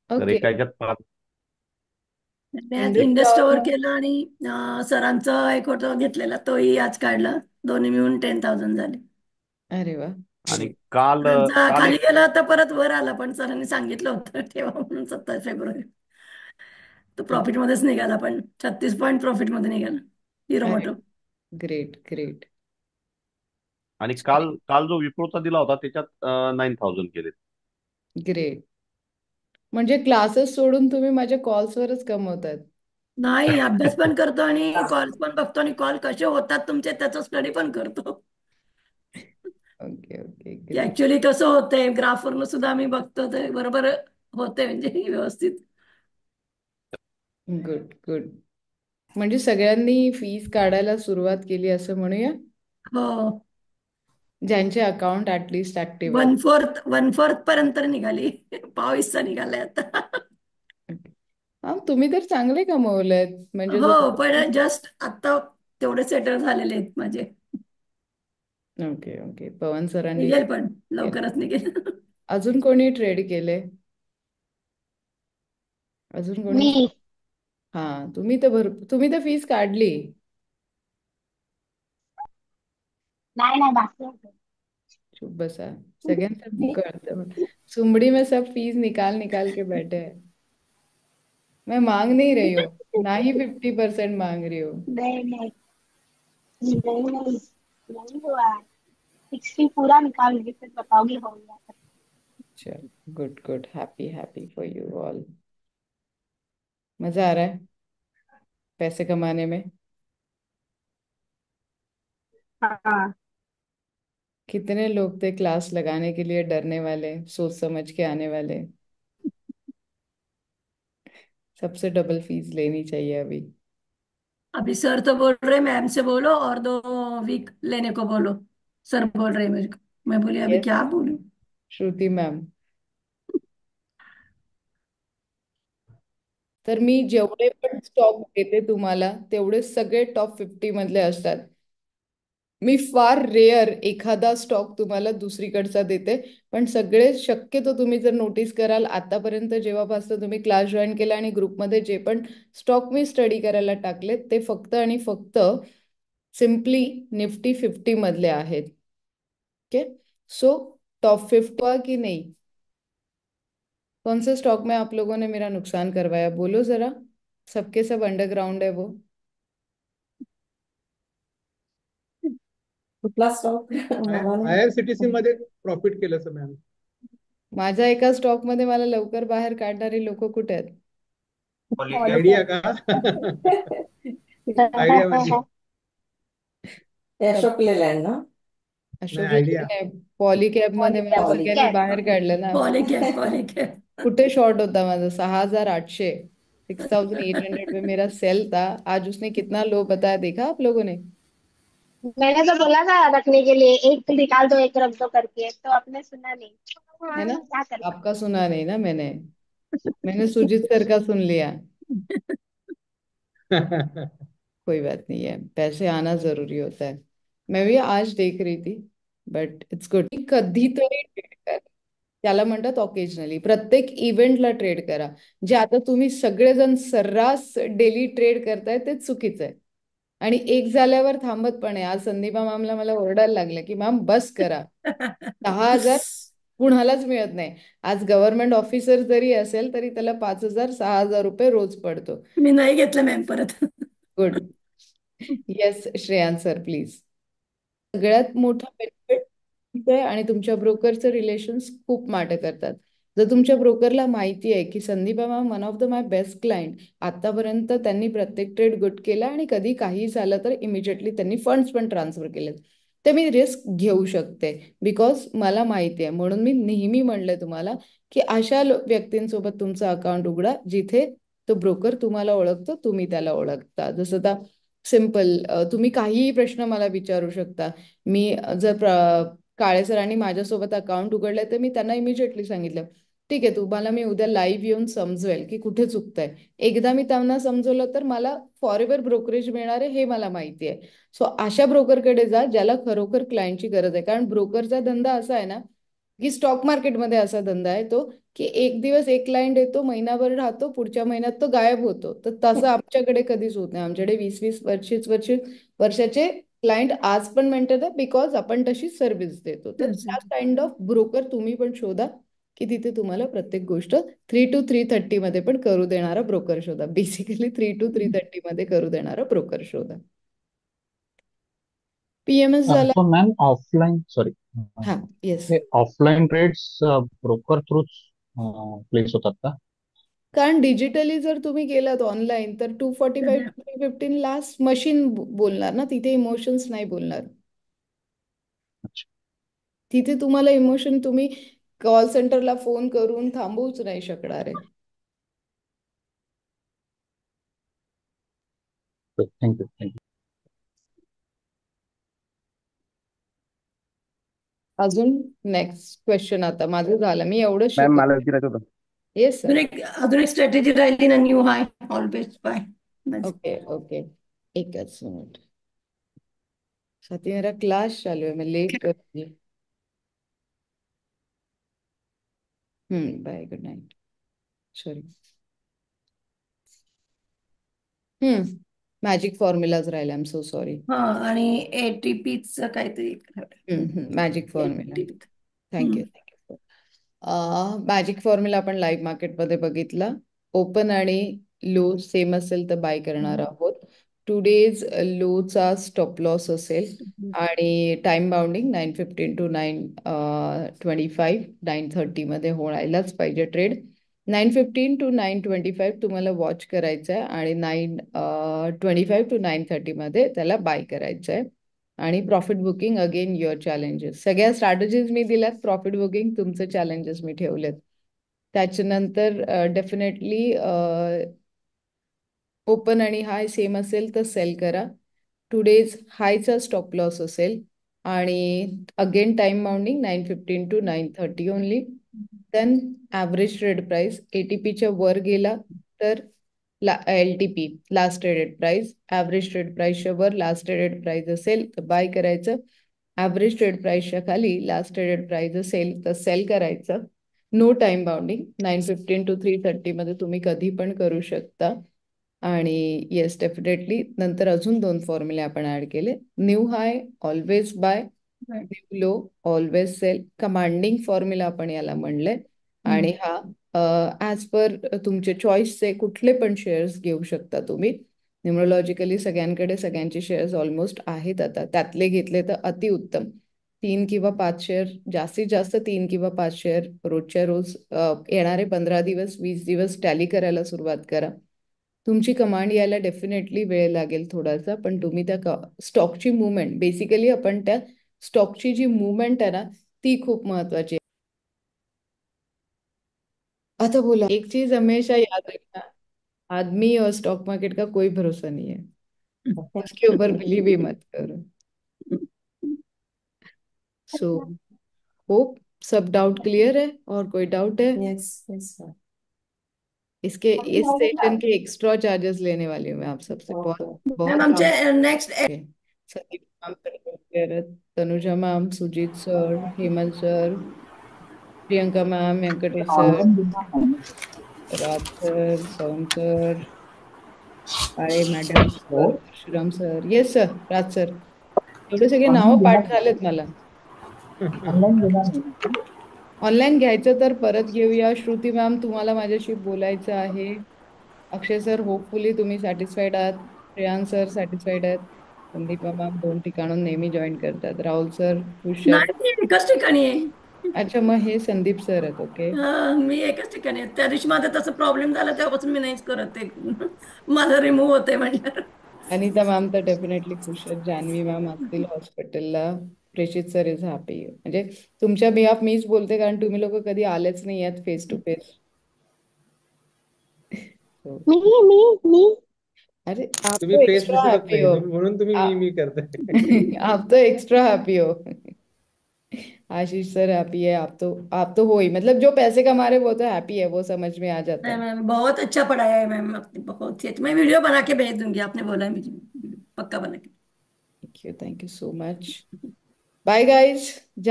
तर ओके. एका ह्याच्यात पाच. मी आज 100 इंडस्टोअर स्टॉक. केलं आणि सरांचा एक होता घेतलेला तोही आज काढला. दोन्ही मिळून 10,000 झाले. अरे वा, आणि ग्रेट. सरांचा काल खाली एक गेला तर परत वर आला पण सरांनी सांगितलं होतं ठेवा म्हणून 27 फेब्रुवारी. तो प्रॉफिट मध्येच निघाला पण 36 पॉईंट प्रॉफिट मध्ये निघाला हिरो अरे, मोटो. Great great. आणि काल काल जो विप्रोचा दिला होता त्याच्यात 9,000 केले. ग्रेट. म्हणजे क्लासेस सोडून तुम्ही माझ्या कॉल्सवरच कमवतात. नाही अभ्यास पण करतो आणि कॉल पण बघतो आणि कॉल कसे होतात तुमचे त्याचा स्टडी पण करतो. ओके ओके, की ग्रेट. ऍक्च्युली कसं होतंय ग्राफवरनं सुद्धा आम्ही बघतो ते बरोबर होते म्हणजे व्यवस्थित. Good good. म्हणजे सगळ्यांनी फीस काढायला सुरुवात केली असं म्हणूया, हो. ज्यांचे अकाउंट ऍटलिस्ट ऍक्टिव्ह आहेत. 1/4 पर्यंत निघाली. पाव हिस्सा निघालाय आता. हा, तुम्ही तर चांगले कमवलेत म्हणजे हो जर. पण जस्ट आता तेवढे सेटल झालेले आहेत माझे. ओके ओके, पवन सरांनी निघेल पण केलं. लवकरच निघेल. अजून कोणी ट्रेड केले? अजून कोणी? मी हा, तुम्ही तर फीस काढली. नाही नाही बाकी होते. चुप बसा. सगळ्यांचं कळतं. सुमड़ी में सब फीस निकाल निकाल के बैठे हैं. मैं मांग नहीं रही हूँ, ना ही 50% मांग रही हूँ. नहीं नहीं नहीं नहीं नहीं हुआ है। 60 पूरा निकालूंगी फिर बताओगी हो गया। चलो, good good, happy happy for you all. मजा आ रहा है पैसे कमाने में? हाँ। कितने लोग थे क्लास लगाने के लिए डरने वाले, सोच समझ के आने वाले? सबसे डबल फीस लेनी चाहिए अभी. अभी सर तो बोल रहे मैम से बोलो और 2 वीक लेने को बोलो। सर बोल रहे मेरे को। मैं बोली अभी यस, क्या बोलूं। श्रुति मैम. तर मी जेवढे पण स्टॉक देते तुम्हाला तेवढे सगळे टॉप 50 मधले असतात. मी फार रेअर एखादा स्टॉक तुम्हाला दुसरीकडचा देते, पण सगळे शक्यतो तुम्ही जर नोटीस कराल आतापर्यंत जेव्हापासून तुम्ही क्लास जॉईन केला आणि ग्रुपमध्ये जे पण स्टॉक मी स्टडी करायला टाकले ते फक्त आणि फक्त सिम्पली निफ्टी 50 मधले आहेत. ओके. सो टॉप 50 हुआ कि नहीं? कौन से स्टॉक में आप लोगों ने मेरा नुकसान करवाया बोलो जरा. सबके सब अंडरग्राउंड है वो. कुठला स्टॉक मला नाही. IRCTC मध्ये प्रॉफिट केलं सर मॅम. माझ्या एका स्टॉक मध्ये मला लवकर बाहेर काढणारी लोक कुठे आहेत? आयडिया का? आयडिया मध्ये. सब. अशोक लेलँड ना. नाही, अशोक आयडिया. नाही. पॉलीकॅब मध्ये मला सगळ्यांनी पॉलीकॅब बाहेर काढलं ना. पॉलीकॅब. कुठे शॉर्ट होता माझा? 6,800. 6,800 पे मेरा सेल था. आज उसने कितना लो बताया, देखा आप लोगों ने? मैंने तो बोला था रखने के लिए एक निकाल दो एक रख दो करके तो आपने सुना नहीं। है ना? क्या कर आपका सकते सुना नहीं ना मैंने. मैंने सुजीत सर का सुन लिया. कोई बात नहीं है, पैसे आना जरुरी होता है. मैं भी आज देख रही थी, बट इट्स गुड. कधीतरी ट्रेड करा. त्याला म्हणतात ऑकेजनली. प्रत्येक इव्हेंटला ट्रेड करा. जे आता तुम्ही सगळेजण सर्रास डेली ट्रेड करताय ते चुकीचं आहे. आणि एक झाल्यावर थांबत पण आहे. आज संदीपा मॅमला मला ओरडायला लागलं की मॅम बस करा. 10,000 कुणालाच मिळत नाही. आज गव्हर्नमेंट ऑफिसर जरी असेल तरी त्याला 5,000 6,000 रुपये रोज पडतो. मी नाही घेतलं मॅम परत. Good. Yes Shreyansh sir please. सगळ्यात मोठा बेनिफिट आहे आणि तुमच्या ब्रोकरचं रिलेशन्स खूप मॅटर करतात. जर तुमच्या ब्रोकरला माहिती आहे की Sandeepa ma'am one of the my best client, आतापर्यंत त्यांनी प्रत्येक ट्रेड गुड केला आणि कधी काही झालं तर इमिजिएटली त्यांनी फंड्स पण ट्रान्सफर केलेत, तर मी रिस्क घेऊ शकते बिकॉज मला माहिती आहे. म्हणून मी नेहमी म्हणलं तुम्हाला की अशा व्यक्तींसोबत तुमचं अकाउंट उघडा जिथे तो ब्रोकर तुम्हाला ओळखतो, तुम्ही त्याला ओळखता. जसं आता सिम्पल, तुम्ही काहीही प्रश्न मला विचारू शकता. मी जर काळे सरांनी माझ्यासोबत अकाउंट उघडलंय तर मी त्यांना इमिजिएटली सांगितलं ठीक आहे तुम्हाला मी उद्या लाईव्ह येऊन समजवेल की कुठे चुकतंय. एकदा मी त्यांना समजवलं तर मला फॉरएव्हर ब्रोकरेज मिळणार आहे हे मला माहिती आहे. सो अशा ब्रोकरकडे जा ज्याला खरोखर क्लायंटची गरज आहे. कारण ब्रोकरचा धंदा असा आहे ना की स्टॉक मार्केटमध्ये असा धंदा आहे तो की एक दिवस एक क्लायंट येतो, महिनाभर राहतो, पुढच्या महिन्यात तो गायब होतो. तर तसं आमच्याकडे कधीच होत नाही. आमच्याकडे 20-20 वर्षाचे क्लायंट आज पण मेंटेन आहे, बिकॉज आपण तशी सर्व्हिस देतो. तर त्या काइंड ऑफ ब्रोकर तुम्ही पण शोधा की तिथे तुम्हाला प्रत्येक गोष्ट 3 to 3:30 मध्ये पण करू देणारा ब्रोकर शोधा. बेसिकली 3 to 3:30 मध्ये करू देणारा ब्रोकर शोधा. पीएमएस झाला. सो मॅम ऑफलाईन सॉरी हा, येस. हे ऑफलाईन ट्रेड्स ब्रोकर थ्रूच प्लेस होतात का? कारण डिजिटली जर तुम्ही गेलात ऑनलाईन तर 245 to 315 लास्ट मशीन बोलणार ना, तिथे इमोशन्स नाही बोलणार. अच्छा. तिथे तुम्हाला इमोशन तुम्ही कॉल सेंटरला फोन करून थांबवूच नाही शकणार आहे. थँक्यू. अजून नेक्स्ट क्वेश्चन. आता माझं झालं, मी एवढं मॅम शिकवलं. मला विचारायचं होतं. Yes sir. अजून एक स्ट्रॅटेजी राहिली ना, new high always bye. Okay okay, एकच मिनिट. साथी मेरा क्लास चालू है, मैं लेट कर रही हूँ. Bye, good night. Sorry. Magic formulas राहिले. I am so sorry. हा, आणि ATPच काहीतरी magic formula. ATP. Thank you. Magic formula आपण लाईव्ह मार्केटमध्ये बघितला. ओपन आणि लो सेम असेल तर बाय करणार आहोत. टुडेज लोचा स्टॉप लॉस असेल आणि टाइम बाउंडिंग 9:15 to 9:25, 9:30 मध्ये होणारच पाहिजे ट्रेड. 9:15 to 9:25 तुम्हाला वॉच करायचं आहे आणि 9:25 to 9:30 मध्ये त्याला बाय करायचं आहे. आणि profit booking again your challenges. सगळ्या स्ट्रॅटेजीज मी दिल्यात, प्रॉफिट बुकिंग तुमचे चॅलेंजेस मी ठेवलेत. त्याच्यानंतर डेफिनेटली ओपन आणि हाय सेम असेल तर सेल करा. टुडेज हायचा स्टॉप लॉस असेल आणि again time bounding 9:15 to 9:30 only. Then average trade price ATPच्या वर गेला तर LTP last traded price, average trade प्राइसच्या वर लास्ट ट्रेडेड प्राइस असेल तर बाय करायचं. ॲव्हरेज ट्रेड प्राइसच्या खाली लास्ट ट्रेडेड प्राइस असेल तर सेल करायचं. नो टाइम बाउंडिंग 9:15 to 3:30 मध्ये तुम्ही कधी पण करू शकता. आणि येस डेफिनेटली नंतर अजून 2 फॉर्म्युले आपण ऍड केले. New high always buy, new low always sell. Commanding formula आपण याला म्हणले. आणि हा ॲज पर तुमचे चॉईसचे कुठले पण शेअर्स घेऊ शकता तुम्ही. न्युमरोलॉजिकली सगळ्यांकडे सगळ्यांचे शेअर्स ऑलमोस्ट आहेत. आता त्यातले घेतले तर अतिउत्तम. 3 किंवा 5 शेअर, जास्तीत जास्त 3 किंवा 5 शेअर रोजच्या रोज येणारे 15 दिवस 20 दिवस टॅली करायला सुरुवात करा. तुमची कमांड यायला डेफिनेटली वेळ लागेल थोडासा, पण तुम्ही त्या स्टॉकची मुवमेंट, बेसिकली आपण त्या स्टॉकची जी मुवमेंट आहे ना ती खूप महत्वाची आहे. आता बोला, एक चीज हमेशा याद रखना, आदमी और स्टॉक मार्केट का कोई भरोसा नहीं है. उसके ऊपर बिलीव ही मत करो. सो होप सब डाउट क्लियर है. और कोई डाउट है? Yes yes sir. इसके इस सेशन के एक्स्ट्रा चार्जेस लेने वाली हूँ मैं आप सबसे. बहुत ओके. बहुत आमचे next Sandeep ma'am, Tanuja ma'am, Sujit sir, Hemant sir, Priyanka ma'am, Venkatesh sir, Raj sir, Soham sir, आय madam sir, Parshuram sir. Yes sir, Raj sir. एवढे सगळे नावं पाठ झालेत मला. ऑनलाईन घ्यायचं तर परत घेऊया. श्रुती मॅम, तुम्हाला माझ्याशी बोलायचं आहे. अक्षय सर, होपफुली तुम्ही सॅटिस्फाईड आहात. श्रेयांश सर सॅटिस्फाईड आहेत. संदीपा मॅम 2 ठिकाणून नेहमी जॉईन करतात. राहुल सर खुश आहेत. नाही, मी एकच ठिकाणी आहे. अच्छा, मग हे संदीप सर आहेत. ओके. मी एकच ठिकाणी आहे. त्या दिवशी माझा तसा प्रॉब्लेम झाला तेव्हापासून मी नाहीच करत ते. माझं रिमूव्ह होते म्हणजे. अनिता मॅम तर डेफिनेटली खुश आहेत. जान्हवी मॅम असतील हॉस्पिटलला. प्रेषित सर इज हॅपी. म्हणजे तुमच्या बिहाफ मीच बोलते, कारण तुम्ही लोक कधी आलेच नाही आहेत फेस टू फेस. मी मी मी अरे आप तुम्ही तो फेस एक्स्ट्रा दिसतच हैप्पी नाही हो. म्हणून तुम्ही मी करताय. आप तो एक्स्ट्रा हैप्पी हो. आशीष सर हैप्पी है. आप तो हो ही, मतलब जो पैसे कमा रहे वो तो हैप्पी है, वो समझ में आ जाता नहीं है. मैम, बहुत अच्छा पढ़ाया है मैम, आपने बहुत ही अच्छा. मैं वीडियो बना के भेज दूंगी, आपने बोला है मुझे, पक्का बना के. Thank you so much. Bye guys.